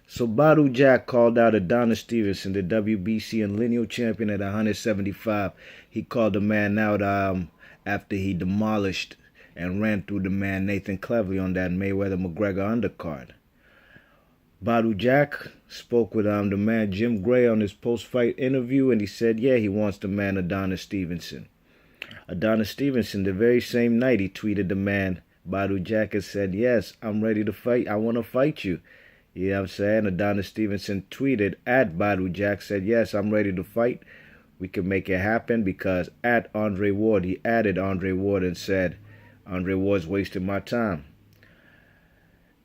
So Badou Jack called out Adonis Stevenson, the WBC and lineal champion at 175. He called the man out after he demolished and ran through the man Nathan Cleverly on that Mayweather-McGregor undercard. Badou Jack spoke with the man Jim Gray on his post-fight interview, and he said, yeah, he wants the man Adonis Stevenson. Adonis Stevenson, the very same night, he tweeted the man Badou Jack and said, yes, I'm ready to fight. I want to fight you. You know what I'm saying? Adonis Stevenson tweeted at Badou Jack, said, yes, I'm ready to fight. We can make it happen, because at Andre Ward, he added Andre Ward and said, Andre Ward's wasting my time.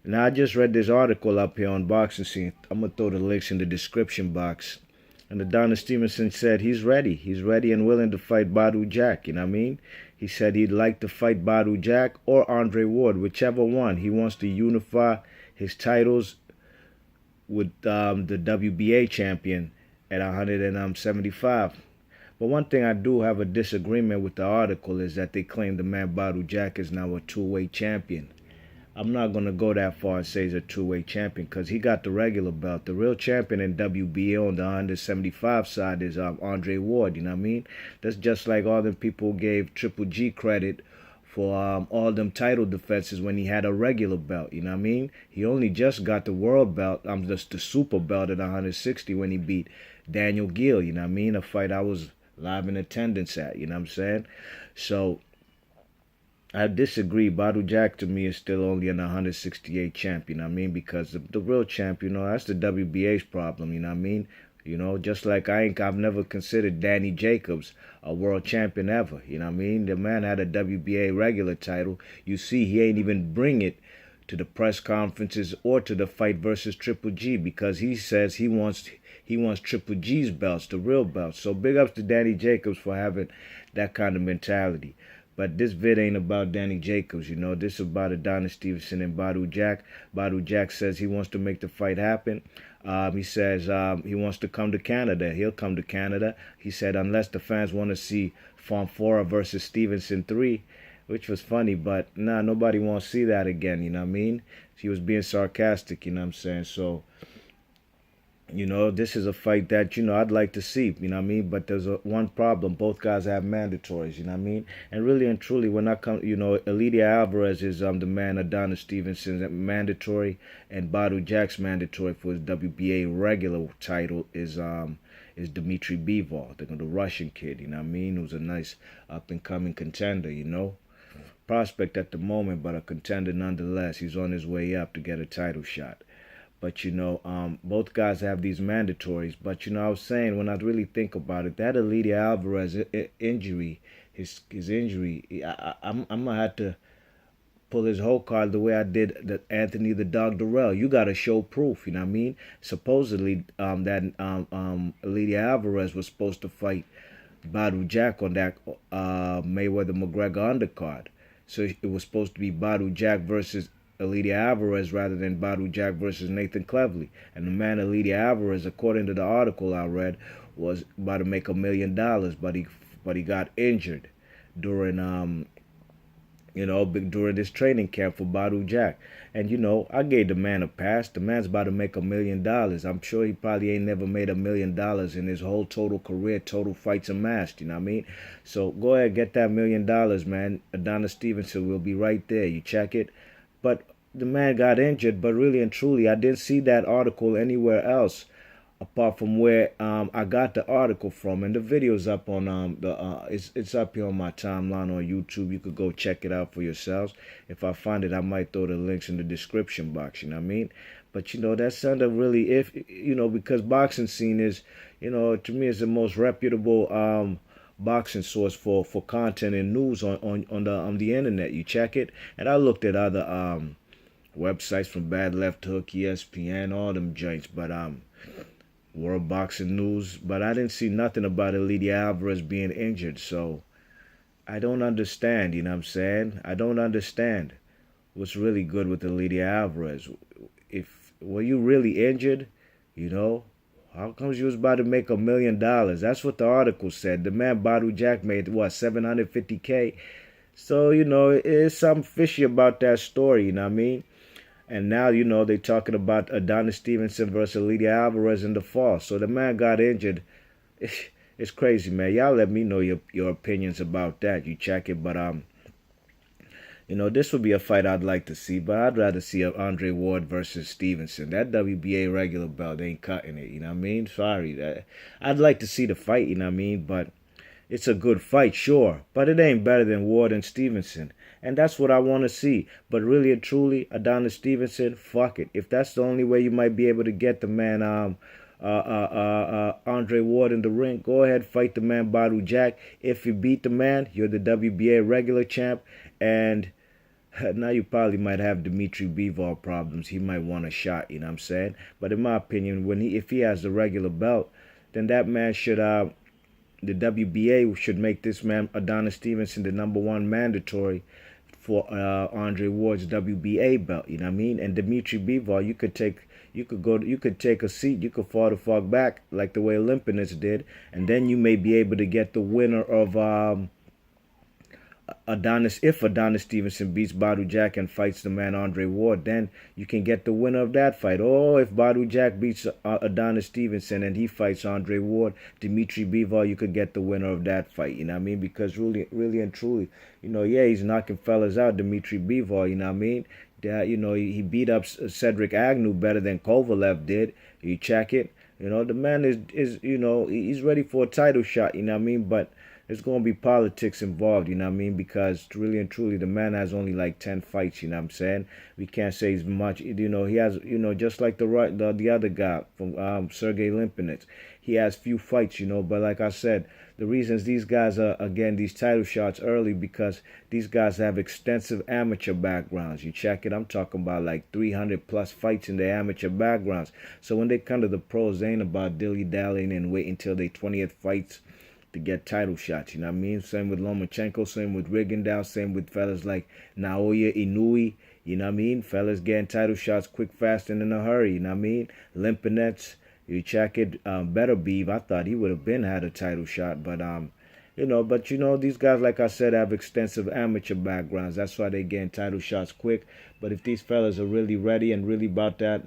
Now, I just read this article up here on Boxing Scene. I'm going to throw the links in the description box. And Adonis Stevenson said he's ready. He's ready and willing to fight Badou Jack, you know what I mean? He said he'd like to fight Badou Jack or Andre Ward, whichever one. He wants to unify his titles with the WBA champion at 175. But one thing I do have a disagreement with the article is that they claim the man Badou Jack is now a two-weight champion. I'm not going to go that far and say he's a two-weight champion, because he got the regular belt. The real champion in WBA on the 175 side is Andre Ward, you know what I mean? That's just like all them people gave Triple G credit for all them title defenses when he had a regular belt, you know what I mean? He only just got the world belt, just the super belt at 160 when he beat Daniel Gill, you know what I mean? A fight I was live in attendance at, you know what I'm saying? So I disagree. Badou Jack to me is still only an 168 champion, you know what I mean? Because the real champ, you know, that's the WBA's problem, you know what I mean? You know, just like I've never considered Danny Jacobs a world champion ever, you know what I mean? The man had a WBA regular title. You see, he ain't even bring it to the press conferences or to the fight versus Triple G, because he says he wants Triple G's belts, the real belts. So big ups to Danny Jacobs for having that kind of mentality. But this vid ain't about Danny Jacobs, you know. This is about Adonis Stevenson and Badou Jack. Badou Jack says he wants to make the fight happen. He says he wants to come to Canada. He'll come to Canada. He said unless the fans want to see Fonfora versus Stevenson 3, which was funny, but nah, nobody wants to see that again, you know what I mean? He was being sarcastic, you know what I'm saying? So, you know, this is a fight that, you know, I'd like to see, you know what I mean? But there's one problem. Both guys have mandatories, you know what I mean? And really and truly, when I come, you know, Elidia Alvarez is the man, Adonis Stevenson's mandatory, and Badou Jack's mandatory for his WBA regular title is Dmitry Bivol, the Russian kid, you know what I mean? Who's a nice up-and-coming contender, you know? Prospect at the moment, but a contender nonetheless. He's on his way up to get a title shot. But, you know, both guys have these mandatories. But, you know, I was saying, when I really think about it, that Elidia Alvarez injury, his injury, I'm going to have to pull his whole card the way I did the Anthony the Dog Durrell. You got to show proof, you know what I mean? Supposedly, that Elidia Alvarez was supposed to fight Badou Jack on that Mayweather-McGregor undercard. So it was supposed to be Badou Jack versus Elidia Alvarez rather than Badou Jack versus Nathan Cleverly. And the man Elidia Alvarez, according to the article I read, was about to make $1 million, but he got injured during during this training camp for Badou Jack. And, you know, I gave the man a pass. The man's about to make $1 million. I'm sure he probably ain't never made $1 million in his whole total career, total fights amassed, you know what I mean? So go ahead, get that $1 million, man. Adonis Stevenson will be right there. You check it. But the man got injured, but really and truly, I didn't see that article anywhere else apart from where I got the article from. And the video's up on it's up here on my timeline on YouTube. You could go check it out for yourselves. If I find it, I might throw the links in the description box, you know what I mean? But, you know, that sounded really, if you know, because Boxing Scene is, you know, to me is the most reputable boxing source for content and news on the internet. You check it. And I looked at other websites from Bad Left Hook, ESPN, all them joints, but World Boxing News, but I didn't see nothing about Elidia Alvarez being injured. So I don't understand, you know what I'm saying? I don't understand what's really good with Elidia Alvarez. Were you really injured, you know? How comes you was about to make $1 million? That's what the article said. The man Badou Jack made, what, $750K? So, you know, it's something fishy about that story, you know what I mean? And now, you know, they're talking about Adonis Stevenson versus Elite Alvarez in the fall. So the man got injured. It's crazy, man. Y'all let me know your opinions about that. You check it, but you know, this would be a fight I'd like to see, but I'd rather see a Andre Ward versus Stevenson. That WBA regular belt ain't cutting it, you know what I mean? Sorry. I'd like to see the fight, you know what I mean? But it's a good fight, sure, but it ain't better than Ward and Stevenson. And that's what I want to see. But really and truly, Adonis Stevenson, fuck it. If that's the only way you might be able to get the man Andre Ward in the ring, go ahead, fight the man Badou Jack. If you beat the man, you're the WBA regular champ. And now you probably might have Dimitri Bivol problems. He might want a shot, you know what I'm saying? But in my opinion, if he has the regular belt, then that man should the WBA should make this man Adonis Stevenson the #1 mandatory for Andre Ward's WBA belt. You know what I mean? And Dimitri Bivol, you could take a seat, you could fall the fuck back like the way Olympinus did, and then you may be able to get the winner of Adonis. If Adonis Stevenson beats Badou Jack and fights the man Andre Ward, then you can get the winner of that fight. Or if Badou Jack beats Adonis Stevenson and he fights Andre Ward, Dimitri Bivol, you could get the winner of that fight. You know what I mean? Because really and truly, you know, yeah, he's knocking fellas out, Dimitri Bivol. You know what I mean? You know, he beat up Cedric Agnew better than Kovalev did. You check it. You know, the man is you know, he's ready for a title shot. You know what I mean? But there's going to be politics involved, you know what I mean? Because really and truly, the man has only like 10 fights, you know what I'm saying? We can't say he's much, you know, he has, you know, just like the other guy from Sergey Limpinets. He has few fights, you know, but like I said, the reasons these guys are, again, these title shots early because these guys have extensive amateur backgrounds. You check it, I'm talking about like 300 plus fights in their amateur backgrounds. So when they come to the pros, they ain't about dilly-dallying and waiting until their 20th fights to get title shots, you know what I mean? Same with Lomachenko, same with Rigondeaux, same with fellas like Naoya Inoue, you know what I mean? Fellas getting title shots quick, fast, and in a hurry, you know what I mean? Limpinets, you check it, Better Beef, I thought he would have been had a title shot, but you know, these guys, like I said, have extensive amateur backgrounds. That's why they getting title shots quick. But if these fellas are really ready and really about that,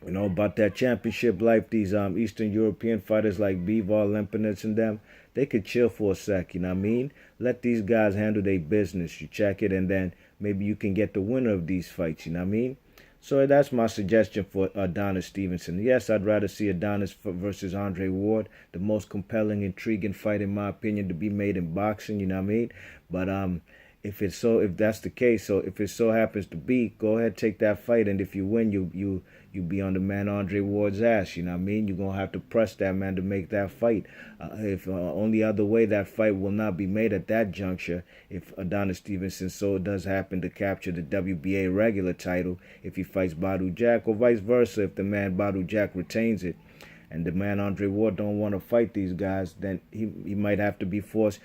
you know, about that championship life, these Eastern European fighters like Bivol, Limpinets, and them, they could chill for a sec, you know what I mean? Let these guys handle their business. You check it, and then maybe you can get the winner of these fights, you know what I mean? So that's my suggestion for Adonis Stevenson. Yes, I'd rather see Adonis versus Andre Ward, the most compelling, intriguing fight, in my opinion, to be made in boxing, you know what I mean? But if that's the case, so if it so happens to be, go ahead, take that fight, and if you win, you be on the man Andre Ward's ass, you know what I mean? You're going to have to press that man to make that fight. If only other way, that fight will not be made at that juncture if Adonis Stevenson so does happen to capture the WBA regular title if he fights Badou Jack, or vice versa if the man Badou Jack retains it. And the man Andre Ward don't want to fight these guys, then he might have to be forced.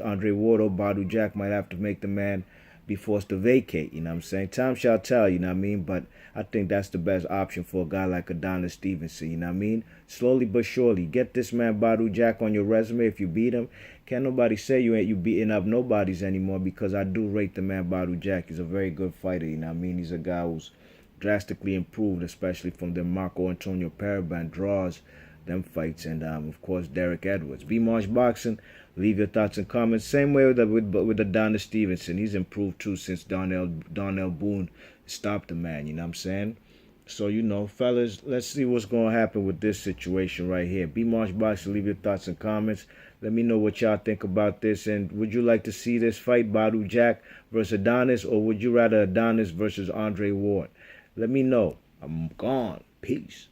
Andre Ward or Badou Jack might have to make the man be forced to vacate, you know what I'm saying? Time shall tell, you know what I mean? But I think that's the best option for a guy like Adonis Stevenson, you know what I mean? Slowly but surely, get this man Badou Jack on your resume if you beat him. Can't nobody say you beating up nobodies anymore, because I do rate the man Badou Jack. He's a very good fighter, you know what I mean? He's a guy who's drastically improved, especially from the Marco Antonio Paraban draws, them fights, and of course Derek Edwards. B-Marsh Boxing, leave your thoughts and comments. Same way with Adonis Stevenson. He's improved too since Donnell Boone stopped the man, you know what I'm saying? So, you know, fellas, let's see what's going to happen with this situation right here. B-Marsh Boxing, leave your thoughts and comments. Let me know what y'all think about this, and would you like to see this fight, Badou Jack versus Adonis, or would you rather Adonis versus Andre Ward? Let me know. I'm gone. Peace.